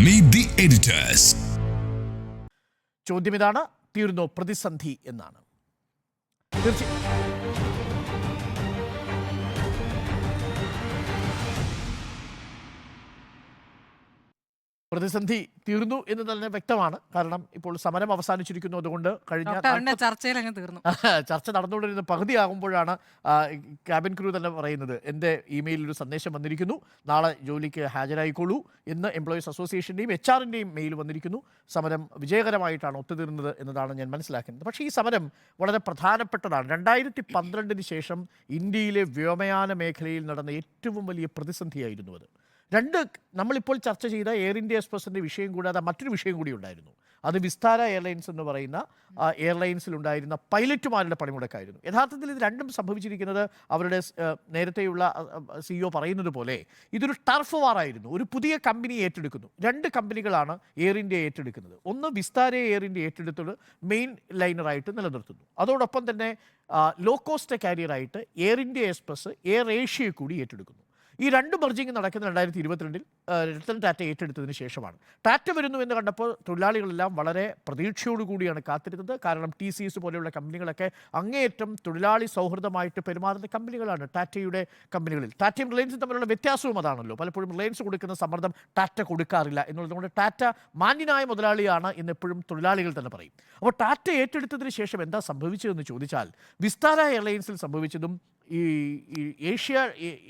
Meet the editors. ചോദ്യം ഇതാണ്, തീർന്നോ പ്രതിസന്ധി എന്നാണ്. പ്രതിസന്ധി തീർന്നു എന്ന് തന്നെ വ്യക്തമാണ്. കാരണം ഇപ്പോൾ സമരം അവസാനിച്ചിരിക്കുന്നു. അതുകൊണ്ട് കഴിഞ്ഞ ചർച്ച നടന്നുകൊണ്ടിരുന്ന പകുതിയാകുമ്പോഴാണ് ക്യാബിൻ ക്രൂ തന്നെ പറയുന്നത്, എൻ്റെ ഇമെയിലിൽ ഒരു സന്ദേശം വന്നിരിക്കുന്നു, നാളെ ജോലിക്ക് ഹാജരായിക്കോളൂ എന്ന് എംപ്ലോയീസ് അസോസിയേഷൻ്റെയും HR-ൻ്റെയും മെയിൽ വന്നിരിക്കുന്നു. സമരം വിജയകരമായിട്ടാണ് ഒത്തുതീർന്നത് എന്നതാണ് ഞാൻ മനസ്സിലാക്കുന്നത്. പക്ഷേ ഈ സമരം വളരെ പ്രധാനപ്പെട്ടതാണ്. 2012 ശേഷം ഇന്ത്യയിലെ വ്യോമയാന മേഖലയിൽ നടന്ന ഏറ്റവും വലിയ പ്രതിസന്ധിയായിരുന്നു അത്. നമ്മളിപ്പോൾ ചർച്ച ചെയ്ത എയർ ഇന്ത്യ എക്സ്പ്രസിൻ്റെ വിഷയം കൂടാതെ മറ്റൊരു വിഷയം കൂടി ഉണ്ടായിരുന്നു. അത് വിസ്താര എയർലൈൻസ് എന്ന് പറയുന്ന എയർലൈൻസിലുണ്ടായിരുന്ന പൈലറ്റുമാരുടെ പണിമുടക്കായിരുന്നു. യഥാർത്ഥത്തിൽ ഇത് രണ്ടും സംഭവിച്ചിരിക്കുന്നത് അവരുടെ നേരത്തെയുള്ള CEO പറയുന്നത് പോലെ ഇതൊരു ടർഫ് വാറായിരുന്നു. ഒരു പുതിയ കമ്പനി ഏറ്റെടുക്കുന്നു. 2 കമ്പനികളാണ് എയർ ഇന്ത്യ ഏറ്റെടുക്കുന്നത്. ഒന്ന് വിസ്താരയെ എയർ ഇന്ത്യ ഏറ്റെടുത്തത് മെയിൻ ലൈനറായിട്ട് നിലനിർത്തുന്നു. അതോടൊപ്പം തന്നെ ലോ കോസ്റ്റ് കാരിയറായിട്ട് എയർ ഇന്ത്യ എക്സ്പ്രസ് എയർ ഏഷ്യയെ കൂടി ഏറ്റെടുക്കുന്നു. ഈ 2 മെർജിങ് നടക്കുന്ന 2022 രത്തൻ ടാറ്റ ഏറ്റെടുത്തതിന് ശേഷമാണ്. ടാറ്റ വരുന്നു എന്ന് കണ്ടപ്പോൾ തൊഴിലാളികളെല്ലാം വളരെ പ്രതീക്ഷയോടുകൂടിയാണ് കാത്തിരുന്നത്. കാരണം TCS പോലെയുള്ള കമ്പനികളൊക്കെ അങ്ങേയറ്റം തൊഴിലാളി സൗഹൃദമായിട്ട് പെരുമാറുന്ന കമ്പനികളാണ് ടാറ്റയുടെ കമ്പനികളിൽ. ടാറ്റയും റിലയൻസും തമ്മിലുള്ള വ്യത്യാസവും അതാണല്ലോ. പലപ്പോഴും റിലയൻസ് കൊടുക്കുന്ന സമ്മർദ്ദം ടാറ്റ കൊടുക്കാറില്ല എന്നുള്ളതുകൊണ്ട് ടാറ്റ മാന്യനായ മുതലാളിയാണ് എന്നെപ്പോഴും തൊഴിലാളികൾ തന്നെ പറയും. അപ്പോൾ ടാറ്റ ഏറ്റെടുത്തതിന് ശേഷം എന്താ സംഭവിച്ചതെന്ന് ചോദിച്ചാൽ, വിസ്താര എയർലൈൻസിൽ സംഭവിച്ചതും ഈ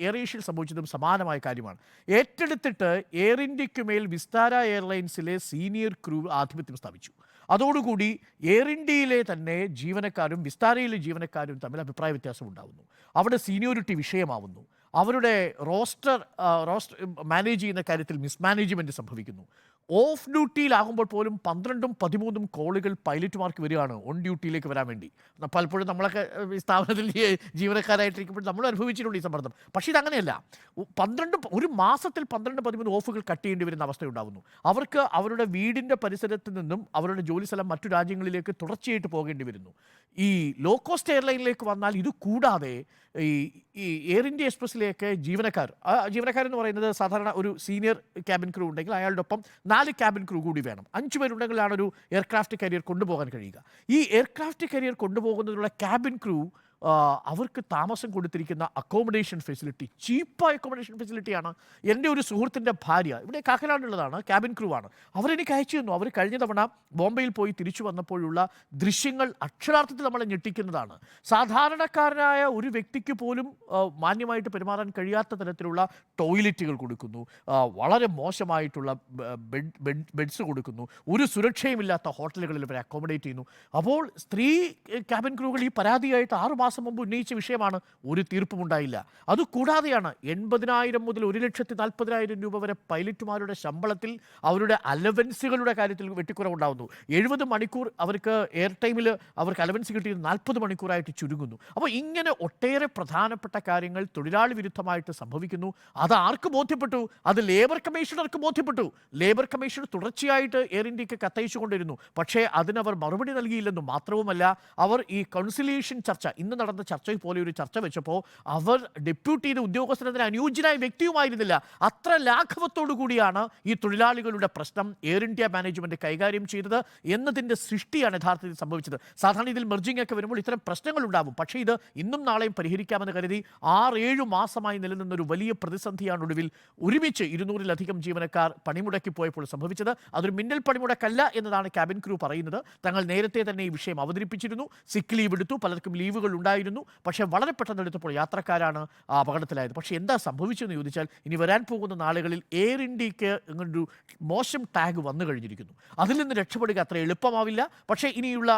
എയർ ഏഷ്യയിൽ സംഭവിച്ചതും സമാനമായ കാര്യമാണ്. ഏറ്റെടുത്തിട്ട് എയർ ഇന്ത്യക്ക് മേൽ വിസ്താര എയർലൈൻസിലെ സീനിയർ ക്രൂ ആധിപത്യം സ്ഥാപിച്ചു. അതോടുകൂടി എയർ ഇന്ത്യയിലെ തന്നെ ജീവനക്കാരും വിസ്താരയിലെ ജീവനക്കാരും തമ്മിൽ അഭിപ്രായ വ്യത്യാസം ഉണ്ടാകുന്നു. അവിടെ സീനിയോറിറ്റി വിഷയമാവുന്നു. അവരുടെ റോസ്റ്റർ മാനേജ് ചെയ്യുന്ന കാര്യത്തിൽ മിസ്മാനേജ്മെൻറ്റ് സംഭവിക്കുന്നു. ഓഫ് ഡ്യൂട്ടിയിലാകുമ്പോൾ പോലും 12ഉം 13ഉം കോളുകൾ പൈലറ്റുമാർക്ക് വരികയാണ് ഓൺ ഡ്യൂട്ടിയിലേക്ക് വരാൻ വേണ്ടി. പലപ്പോഴും നമ്മളൊക്കെ സ്ഥാപനത്തിൽ ജീവനക്കാരായിട്ടിരിക്കുമ്പോൾ നമ്മൾ അനുഭവിച്ചിട്ടുണ്ട് ഈ സമ്മർദ്ദം. പക്ഷേ ഇതങ്ങനെയല്ല. ഒരു മാസത്തിൽ 12-13 ഓഫുകൾ കട്ട് ചെയ്യേണ്ടി വരുന്ന അവസ്ഥയുണ്ടാകുന്നു. അവർക്ക് അവരുടെ വീടിൻ്റെ പരിസരത്ത് നിന്നും അവരുടെ ജോലി സ്ഥലം മറ്റു രാജ്യങ്ങളിലേക്ക് തുടർച്ചയായിട്ട് പോകേണ്ടി വരുന്നു. ഈ ലോ കോസ്റ്റ് എയർലൈനിലേക്ക് വന്നാൽ ഇത് കൂടാതെ ഈ എയർ ഇന്ത്യ എക്സ്പ്രസ്സിലേക്ക് ജീവനക്കാരെന്ന് പറയുന്നത് സാധാരണ ഒരു സീനിയർ ക്യാബിൻ ക്രൂ ഉണ്ടെങ്കിൽ അയാളുടെ ഒപ്പം 4 ക്യാബിൻ ക്രൂ കൂടി വേണം. 5 പേരുണ്ടെങ്കിലാണ് ഒരു എയർക്രാഫ്റ്റ് കരിയർ കൊണ്ടുപോകാൻ കഴിയുക. ഈ എയർക്രാഫ്റ്റ് കരിയർ കൊണ്ടുപോകുന്നതിനുള്ള ക്യാബിൻ ക്രൂ അവർക്ക് താമസം കൊടുത്തിരിക്കുന്ന അക്കോമഡേഷൻ ഫെസിലിറ്റി ചീപ്പായ അക്കോമഡേഷൻ ഫെസിലിറ്റിയാണ്. എൻ്റെ ഒരു സുഹൃത്തിൻ്റെ ഭാര്യ ഇവിടെ കാക്കനാടുള്ളതാണ്, ക്യാബിൻ ക്രൂ ആണ്. അവരെനിക്ക് അയച്ചു തന്നു. അവർ കഴിഞ്ഞ തവണ ബോംബെയിൽ പോയി തിരിച്ചു വന്നപ്പോഴുള്ള ദൃശ്യങ്ങൾ അക്ഷരാർത്ഥത്തിൽ നമ്മളെ ഞെട്ടിക്കുന്നതാണ്. സാധാരണക്കാരനായ ഒരു വ്യക്തിക്ക് പോലും മാന്യമായിട്ട് പെരുമാറാൻ കഴിയാത്ത തരത്തിലുള്ള ടോയ്ലറ്റുകൾ കൊടുക്കുന്നു, വളരെ മോശമായിട്ടുള്ള ബെഡ്സ് കൊടുക്കുന്നു, ഒരു സുരക്ഷയുമില്ലാത്ത ഹോട്ടലുകളിൽ ഇവരെ അക്കോമഡേറ്റ് ചെയ്യുന്നു. അപ്പോൾ സ്ത്രീ ക്യാബിൻ ക്രൂകൾ ഈ പരാതിയായിട്ട് 6 മാസം മുമ്പ് ഉന്നയിച്ച വിഷയമാണ്. ഒരു തീർപ്പും ഉണ്ടായില്ല. അതുകൂടാതെയാണ് 80,000 മുതൽ 1,40,000 രൂപ വരെ പൈലറ്റുമാരുടെ ശമ്പളത്തിൽ അവരുടെ അലവൻസുകളുടെ കാര്യത്തിൽ വെട്ടിക്കുറവുണ്ടാകുന്നു. 70 മണിക്കൂർ അവർക്ക് എയർ ടൈമിൽ അവർക്ക് അലവൻസ് കിട്ടിയത് 40 മണിക്കൂറായിട്ട് ചുരുങ്ങുന്നു. അപ്പോൾ ഇങ്ങനെ ഒട്ടേറെ പ്രധാനപ്പെട്ട കാര്യങ്ങൾ തൊഴിലാളി വിരുദ്ധമായിട്ട് സംഭവിക്കുന്നു. അത് ആർക്ക് ബോധ്യപ്പെട്ടു? അത് ലേബർ കമ്മീഷണർക്ക് ബോധ്യപ്പെട്ടു. ലേബർ കമ്മീഷണർ തുടർച്ചയായിട്ട് എയർ ഇന്ത്യക്ക് കത്തയച്ചുകൊണ്ടിരുന്നു. പക്ഷേ അതിനവർ മറുപടി നൽകിയില്ലെന്നും മാത്രവുമല്ല, അവർ ഈ കൗൺസിലേഷൻ ചർച്ച, ഇന്ന് നടന്ന ചർച്ച പോലെ ഒരു ചർച്ച വെച്ചപ്പോൾ അവർ ഡെപ്യൂട്ട് ചെയ്ത ഉദ്യോഗസ്ഥനത്തിന് അനുയോജ്യനായ വ്യക്തിയുമായിരുന്നില്ല. അത്ര ലാഘവത്തോടു കൂടിയാണ് ഈ തൊഴിലാളികളുടെ പ്രശ്നം എയർ ഇന്ത്യ മാനേജ്മെൻറ്റ് കൈകാര്യം ചെയ്തത് എന്നതിൻ്റെ സൃഷ്ടിയാണ് യഥാർത്ഥത്തിൽ സംഭവിച്ചത്. സാധാരണ ഇതിൽ മെർജിംഗ് ഒക്കെ വരുമ്പോൾ ഇത്തരം പ്രശ്നങ്ങൾ ഉണ്ടാകും. പക്ഷേ ഇത് ഇന്നും നാളെയും പരിഹരിക്കാമെന്ന് കരുതി 6-7 മാസമായി നിലനിന്നൊരു വലിയ പ്രതിസന്ധിയാണ് ഒടുവിൽ ഒരുമിച്ച് 200-ലധികം ജീവനക്കാർ പണിമുടക്കി പോയപ്പോൾ സംഭവിച്ചത്. അതൊരു മിന്നൽ പണിമുടക്കല്ല എന്നതാണ് ക്യാബിൻ ക്രൂ പറയുന്നത്. തങ്ങൾ നേരത്തെ തന്നെ ഈ വിഷയം അവതരിപ്പിച്ചിരുന്നു. സിക്ക് ലീവ് എടുത്തു, പലർക്കും ലീവുകൾ ഉണ്ടായിരുന്നു. പക്ഷേ വളരെ പെട്ടെന്ന് എടുത്തപ്പോൾ യാത്രക്കാരാണ് അപകടത്തിലായത്. പക്ഷേ എന്താ സംഭവിച്ചതെന്ന് ചോദിച്ചാൽ, ഇനി വരാൻ പോകുന്ന നാളുകളിൽ എയർ ഇന്ത്യക്ക് ഇങ്ങനൊരു മോശം ടാഗ് വന്നു കഴിഞ്ഞിരിക്കുന്നു. അതിൽ നിന്ന് രക്ഷപ്പെടുക അത്ര എളുപ്പമാവില്ല. പക്ഷേ ഇനിയുള്ള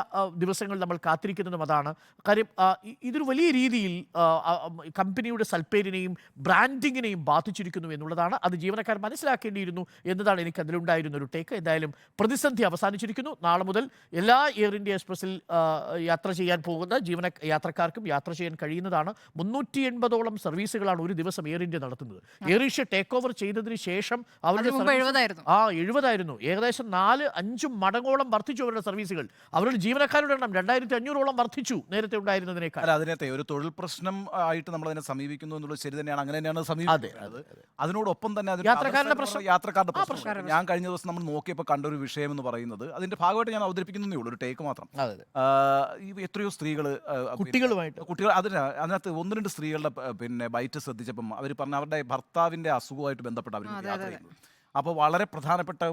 ദിവസങ്ങൾ നമ്മൾ കാത്തിരിക്കുന്നതും അതാണ്. കാര്യം ഇതൊരു വലിയ രീതിയിൽ കമ്പനിയുടെ സൽപ്പേരിനെയും ബ്രാൻഡിങ്ങിനെയും ബാധിച്ചിരിക്കുന്നു എന്നുള്ളതാണ്. അത് ജീവനക്കാർ മനസ്സിലാക്കേണ്ടിയിരുന്നു എന്നതാണ് എനിക്ക് അതിലുണ്ടായിരുന്ന ഒരു ടേക്ക്. എന്തായാലും പ്രതിസന്ധി അവസാനിച്ചിരിക്കുന്നു. നാളെ മുതൽ എല്ലാ എയർ ഇന്ത്യ എക്സ്പ്രസ്സിൽ യാത്ര ചെയ്യാൻ പോകുന്ന യാത്രക്കാർ ജീവനക്കാർക്കും യാത്ര ചെയ്യാൻ കഴിയുന്നതാണ്. 380ഓളം സർവീസുകളാണ് ഒരു ദിവസം എയർ ഇന്ത്യ നടത്തുന്നത്. എയർ ഏഷ്യ ടേക്ക് ഓവർ ചെയ്തതിന് ശേഷം അവരുടെ 70 ഏകദേശം 4-5 മടങ്ങോളം വർദ്ധിച്ചു അവരുടെ സർവീസുകൾ. അവരുടെ ജീവനക്കാരുടെ എണ്ണം 2500ഓളം വർദ്ധിച്ചു നേരത്തെ ഉണ്ടായിരുന്നതിനേക്കാൾ. അതിനകത്തെ ഒരു തൊഴിൽ പ്രശ്നം ആയിട്ട് നമ്മൾ അതിനെ സമീപിക്കുന്നു എന്നുള്ളത് ശരി തന്നെയാണ്, അങ്ങനെ തന്നെയാണ് സമീപിക്കുന്നത്. അതിനോടൊപ്പം തന്നെ യാത്രക്കാരുടെ പ്രശ്നം ഞാൻ കഴിഞ്ഞ ദിവസം നമ്മൾ നോക്കിയപ്പോൾ കണ്ടൊരു വിഷയം എന്ന് പറയുന്നത് അതിന്റെ ഭാഗമായിട്ട് ഞാൻ അവതരിപ്പിക്കുന്നേ ഉള്ളൂ, ഒരു ടേക്ക് മാത്രം. എത്രയോ സ്ത്രീകൾ കുട്ടികൾ അതിനകത്ത് 1-2 സ്ത്രീകളുടെ പിന്നെ ബൈറ്റ് ശ്രദ്ധിച്ചപ്പം അവർ പറഞ്ഞ അവരുടെ ഭർത്താവിന്റെ അസുഖമായിട്ട് ബന്ധപ്പെട്ട് അവർ യാത്ര ചെയ്യുന്നത്. അപ്പോൾ വളരെ പ്രധാനപ്പെട്ട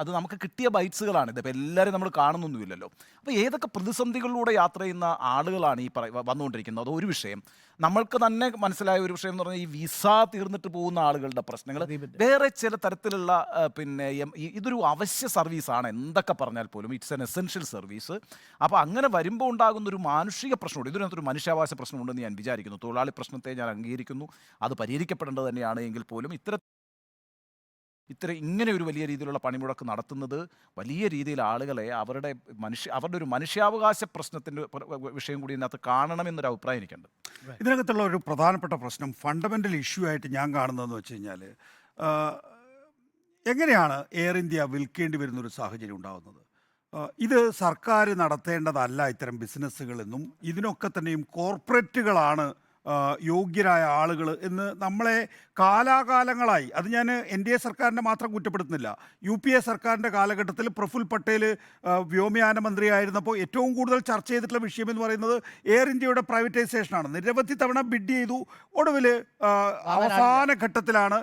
അത് നമുക്ക് കിട്ടിയ ബൈറ്റ്സുകളാണ്. ഇതിപ്പോൾ എല്ലാവരും നമ്മൾ കാണുന്നൊന്നുമില്ലല്ലോ. അപ്പോൾ ഏതൊക്കെ പ്രതിസന്ധികളിലൂടെ യാത്ര ചെയ്യുന്ന ആളുകളാണ് ഈ വന്നുകൊണ്ടിരിക്കുന്നത്, അതൊരു വിഷയം. നമ്മൾക്ക് തന്നെ മനസ്സിലായ ഒരു വിഷയം എന്ന് പറഞ്ഞാൽ ഈ വിസ തീർന്നിട്ട് പോകുന്ന ആളുകളുടെ പ്രശ്നങ്ങൾ. വേറെ ചില തരത്തിലുള്ള പിന്നെ ഇതൊരു അവശ്യ സർവീസാണ് എന്തൊക്കെ പറഞ്ഞാൽ പോലും, ഇറ്റ്സ് എൻ എസെൻഷ്യൽ സർവീസ്. അപ്പോൾ അങ്ങനെ വരുമ്പോൾ ഉണ്ടാകുന്ന ഒരു മാനുഷിക പ്രശ്നമുണ്ട്, ഇതിനകത്തൊരു മനുഷ്യാവകാശ പ്രശ്നമുണ്ടെന്ന് ഞാൻ വിചാരിക്കുന്നു. തൊഴിലാളി പ്രശ്നത്തെ ഞാൻ അംഗീകരിക്കുന്നു, അത് പരിഹരിക്കപ്പെടേണ്ടത് തന്നെയാണ്. എങ്കിൽ പോലും ഇങ്ങനെ ഒരു വലിയ രീതിയിലുള്ള പണിമുടക്ക് നടത്തുന്നത് വലിയ രീതിയിൽ ആളുകളെ അവരുടെ ഒരു മനുഷ്യാവകാശ പ്രശ്നത്തിൻ്റെ വിഷയം കൂടി ഇതിനകത്ത് കാണണമെന്നൊരു അഭിപ്രായം എനിക്കുണ്ട്. ഇതിനകത്തുള്ള ഒരു പ്രധാനപ്പെട്ട പ്രശ്നം, ഫണ്ടമെൻ്റൽ ഇഷ്യൂ ആയിട്ട് ഞാൻ കാണുന്നതെന്ന് വെച്ച് കഴിഞ്ഞാൽ, എങ്ങനെയാണ് എയർ ഇന്ത്യ വിൽക്കേണ്ടി വരുന്നൊരു സാഹചര്യം ഉണ്ടാകുന്നത്? ഇത് സർക്കാർ നടത്തേണ്ടതല്ല ഇത്തരം ബിസിനസ്സുകളെന്നും ഇതിനൊക്കെ തന്നെയും കോർപ്പറേറ്റുകളാണ് യോഗ്യരായ ആളുകൾ എന്ന് നമ്മളെ കാലാകാലങ്ങളായി, അത് ഞാൻ NDA സർക്കാരിനെ മാത്രം കുറ്റപ്പെടുത്തുന്നില്ല, UPA സർക്കാരിൻ്റെ കാലഘട്ടത്തിൽ പ്രഫുൽ പട്ടേൽ വ്യോമയാന മന്ത്രിയായിരുന്നപ്പോൾ ഏറ്റവും കൂടുതൽ ചർച്ച ചെയ്തിട്ടുള്ള വിഷയം എന്ന് പറയുന്നത് എയർ ഇന്ത്യയുടെ പ്രൈവറ്റൈസേഷനാണ്. നിരവധി തവണ ബിഡ് ചെയ്തു. ഒടുവിൽ അവസാന ഘട്ടത്തിലാണ്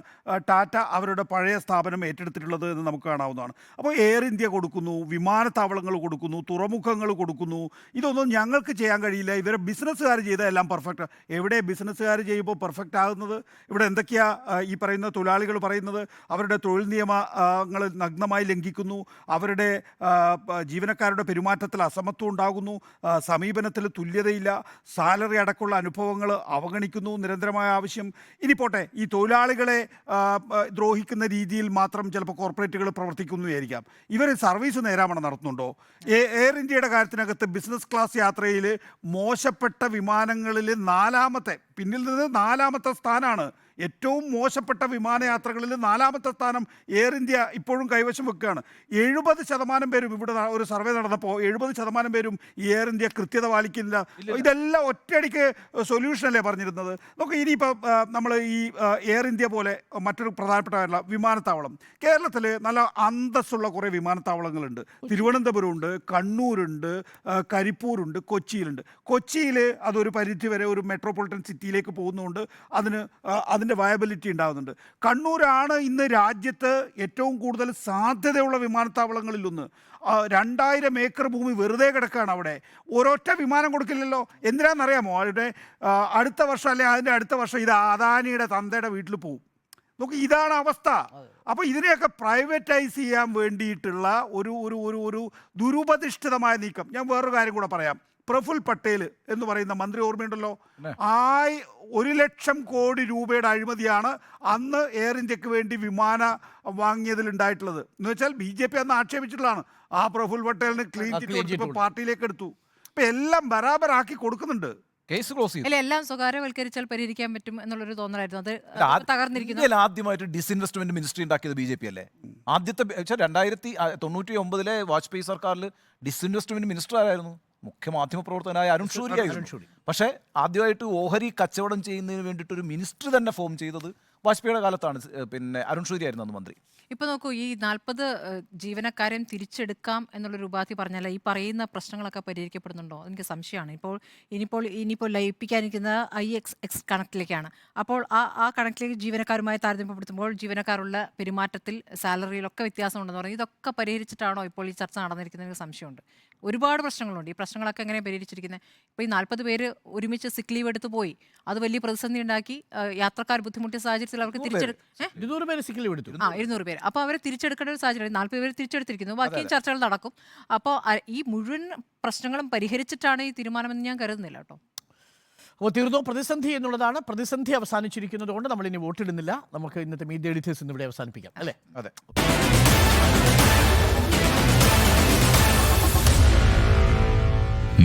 ടാറ്റ അവരുടെ പഴയ സ്ഥാപനം ഏറ്റെടുത്തിട്ടുള്ളത് എന്ന് നമുക്ക് കാണാവുന്നതാണ്. അപ്പോൾ എയർ ഇന്ത്യ കൊടുക്കുന്നു, വിമാനത്താവളങ്ങൾ കൊടുക്കുന്നു, തുറമുഖങ്ങൾ കൊടുക്കുന്നു. ഇതൊന്നും ഞങ്ങൾക്ക് ചെയ്യാൻ കഴിയില്ല, ഇവരെ ബിസിനസ്സുകാർ ചെയ്താൽ എല്ലാം പെർഫെക്റ്റ്. എവിടെ ബിസിനസ്സുകാർ ചെയ്യുമ്പോൾ പെർഫെക്റ്റ് ആകുന്നത്? ഇവിടെ എന്തൊക്കെയാണ് ഈ പറയുന്ന തൊഴിലാളികൾ പറയുന്നത്? അവരുടെ തൊഴിൽ നിയമങ്ങൾ നഗ്നമായി ലംഘിക്കുന്നു, അവരുടെ ജീവനക്കാരുടെ പെരുമാറ്റത്തിൽ അസമത്വം ഉണ്ടാകുന്നു, സമീപനത്തിൽ തുല്യതയില്ല, സാലറി അടക്കമുള്ള അനുഭവങ്ങൾ അവഗണിക്കുന്നു, നിരന്തരമായ ആവശ്യം. ഇനി പോട്ടെ, ഈ തൊഴിലാളികളെ ദ്രോഹിക്കുന്ന രീതിയിൽ മാത്രം ചിലപ്പോൾ കോർപ്പറേറ്റുകൾ പ്രവർത്തിക്കുന്നു ആയിരിക്കാം. ഇവർ സർവീസ് നേരാവണ്ണം നടത്തുന്നുണ്ടോ? എയർ ഇന്ത്യയുടെ കാര്യത്തിനകത്ത് ബിസിനസ് ക്ലാസ് യാത്രയിൽ മോശപ്പെട്ട വിമാനങ്ങളിൽ പിന്നിൽ നിന്ന് 4ാമത്തെ സ്ഥാനമാണ്. ഏറ്റവും മോശപ്പെട്ട വിമാനയാത്രകളിൽ 4ാമത്തെ സ്ഥാനം എയർ ഇന്ത്യ ഇപ്പോഴും കൈവശം വെക്കുകയാണ്. 70% പേരും, ഇവിടെ ഒരു സർവേ നടന്നപ്പോൾ 70% പേരും ഈ എയർ ഇന്ത്യ കൃത്യത പാലിക്കുന്നില്ല. ഇതെല്ലാം ഒറ്റയടിക്ക് സൊല്യൂഷനല്ലേ പറഞ്ഞിരുന്നത്? നമുക്ക് ഇനിയിപ്പോൾ നമ്മൾ ഈ എയർ ഇന്ത്യ പോലെ മറ്റൊരു പ്രധാനപ്പെട്ട വിമാനത്താവളം, കേരളത്തിൽ നല്ല അന്തസ്സുള്ള കുറേ വിമാനത്താവളങ്ങളുണ്ട്. തിരുവനന്തപുരമുണ്ട്, കണ്ണൂരുണ്ട്, കരിപ്പൂരുണ്ട്, കൊച്ചിയിലുണ്ട്. കൊച്ചിയിൽ അതൊരു പരിധി വരെ ഒരു മെട്രോപൊളിറ്റൻ സിറ്റിയിലേക്ക് പോകുന്നതുകൊണ്ട് അതിൻ്റെ വയബിലിറ്റി ഉണ്ടാകുന്നുണ്ട്. കണ്ണൂരാണ് ഇന്ന് രാജ്യത്ത് ഏറ്റവും കൂടുതൽ സാധ്യതയുള്ള വിമാനത്താവളങ്ങളിലൊന്ന്. 2000 ഏക്കർ ഭൂമി വെറുതെ കിടക്കുകയാണ് അവിടെ. ഒരൊറ്റ വിമാനം കൊടുക്കില്ലല്ലോ. എന്തിനാണെന്നറിയാമോ? അവരുടെ അടുത്ത വർഷം അല്ലെങ്കിൽ അതിൻ്റെ അടുത്ത വർഷം ഇത് അദാനിയുടെ തന്തയുടെ വീട്ടിൽ പോകും. നോക്ക്, ഇതാണ് അവസ്ഥ. അപ്പോൾ ഇതിനെയൊക്കെ പ്രൈവറ്റൈസ് ചെയ്യാൻ വേണ്ടിയിട്ടുള്ള ഒരു ദുരുപദിഷ്ടിതമായ നീക്കം. ഞാൻ വേറൊരു കാര്യം കൂടെ പറയാം. പ്രഫുൽ പട്ടേൽ എന്ന് പറയുന്ന മന്ത്രി ഓർമ്മയുണ്ടല്ലോ, 1,00,000 കോടി രൂപയുടെ അഴിമതിയാണ് അന്ന് എയർ ഇന്ത്യക്ക് വേണ്ടി വിമാനം വാങ്ങിയതിൽ ഉണ്ടായിട്ടുള്ളത്. എന്ന് വെച്ചാൽ BJP അന്ന് ആക്ഷേപിച്ചിട്ടുള്ളതാണ്. ആ പ്രഫുൽ പട്ടേലിന് ക്ലീൻ ചിറ്റ് പാർട്ടിയിലേക്ക് എടുത്തു. ഇപ്പം എല്ലാം ബരാബറാക്കി കൊടുക്കുന്നുണ്ട്. കേസ് ക്ലോസ് ചെയ്തു. എല്ലാം സ്വകാര്യവൽക്കരിച്ചാൽ പരിഹരിക്കാൻ പറ്റും എന്നുള്ളൊരു തോന്നലായിരുന്നു. അത് തകർന്നിരിക്കുന്നു. ആദ്യമായിട്ട് ഡിസ്ഇൻവെസ്റ്റ്മെന്റ് മിനിസ്ട്രി ഉണ്ടാക്കിയത് BJP അല്ലേ? ആദ്യത്തെ 2099 വാജ്പേയി സർക്കാരിൽ ഡിസ്ഇൻവെസ്റ്റ്മെന്റ് മിനിസ്റ്റർ ആരായിരുന്നു? മുഖ്യ മാധ്യമ പ്രവർത്തകനായ അരുൺ ഷൂരി ആയിരുന്നു. പക്ഷേ ആദ്യമായിട്ട് ഓഹരി കച്ചവടം ചെയ്യുന്നതിന് വേണ്ടിയിട്ടൊരു മിനിസ്ട്രി തന്നെ ഫോം ചെയ്തത് വാജ്പേയിയുടെ കാലത്താണ്. പിന്നെ അരുൺ ഷൂരി ആയിരുന്നു അന്ന് മന്ത്രി. ഇപ്പോൾ നോക്കൂ, ഈ 40 ജീവനക്കാരെയും തിരിച്ചെടുക്കാം എന്നുള്ളൊരു ഉപാധി പറഞ്ഞാൽ ഈ പറയുന്ന പ്രശ്നങ്ങളൊക്കെ പരിഹരിക്കപ്പെടുന്നുണ്ടോ? എനിക്ക് സംശയമാണ്. ഇനിയിപ്പോൾ ലയിപ്പിക്കാനിരിക്കുന്ന IXX കണക്റ്റിലേക്കാണ്. അപ്പോൾ ആ കണക്റ്റിലേക്ക് ജീവനക്കാരുമായി താരതമ്യപ്പെടുത്തുമ്പോൾ ജീവനക്കാരുള്ള പെരുമാറ്റത്തിൽ, സാലറിയിലൊക്കെ വ്യത്യാസമുണ്ടെന്ന് പറയും. ഇതൊക്കെ പരിഹരിച്ചിട്ടാണോ ഇപ്പോൾ ഈ ചർച്ച നടന്നിരിക്കുന്നത്? എനിക്ക് സംശയമുണ്ട്. ഒരുപാട് പ്രശ്നങ്ങളുണ്ട്. ഈ പ്രശ്നങ്ങളൊക്കെ എങ്ങനെ പരിഹരിച്ചിരിക്കുന്നത്? ഇപ്പോൾ ഈ 40 പേര് ഒരുമിച്ച് സിക്ക് ലീവ് എടുത്ത് പോയി, അത് വലിയ പ്രതിസന്ധി ഉണ്ടാക്കി. യാത്രക്കാർ ബുദ്ധിമുട്ടിയ സാഹചര്യത്തിൽ അവർക്ക് 200 പേര് സിക്ക് ലീവ് എടുത്തു. 200 പേര്. അപ്പോൾ അവരെ തിരിച്ചെടുക്കേണ്ട ഒരു സാഹചര്യം. 40 പേര് തിരിച്ചെടുത്തിരിക്കുന്നു. ബാക്കി ചർച്ചകൾ നടക്കും. അപ്പോൾ ഈ മുഴുവൻ പ്രശ്നങ്ങളും പരിഹരിച്ചിട്ടാണ് ഈ തീരുമാനമെന്ന് ഞാൻ കരുതുന്നില്ല കേട്ടോ. അപ്പോൾ തീർന്നു പ്രതിസന്ധി എന്നുള്ളതാണ്. പ്രതിസന്ധി അവസാനിച്ചിരിക്കുന്നത് കൊണ്ട് നമ്മൾ ഇനി വോട്ടിടുന്നില്ല. നമുക്ക് ഇന്നത്തെ മീഡിയ എഡിറ്റേഴ്സ് ഇന്നിവിടെ അവസാനിപ്പിക്കാം അല്ലേ? അതെ.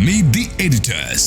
Meet the editors.